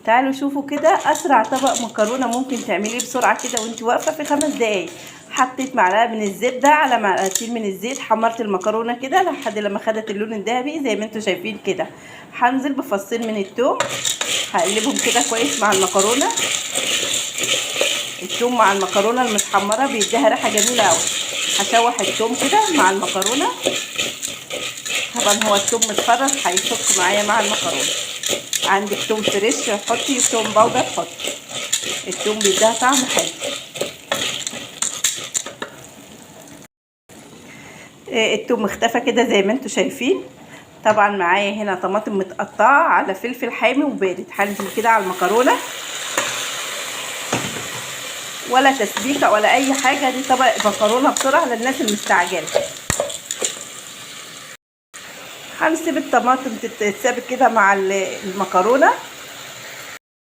تعالوا شوفوا كده اسرع طبق مكرونه ممكن تعمليه بسرعه كده وانت واقفه في 5 دقايق. حطيت معلقه من الزبده على معلقتين من الزيت، حمرت المكرونه كده لحد لما خدت اللون الذهبي زي ما انتم شايفين كده. هنزل بفصين من الثوم، هقلبهم كده كويس مع المكرونه. الثوم مع المكرونه المتحمره بيديها ريحه جميله قوي. هشوح الثوم كده مع المكرونه. طبعا هو الثوم متفرز هيفك معايا مع المكرونه. عندك ثوم فريش حطي، ثوم بودر حطي، الثوم بيديها طعم حلو. الثوم اختفى كده زي ما انتم شايفين. طبعا معايا هنا طماطم متقطعه على فلفل حامي وبارد. هنزل كده على المكرونه، ولا تسبيكه ولا اي حاجه، دي طبق مكرونه بسرعه للناس المستعجله. هنسيب الطماطم تتسابك كده مع المكرونه.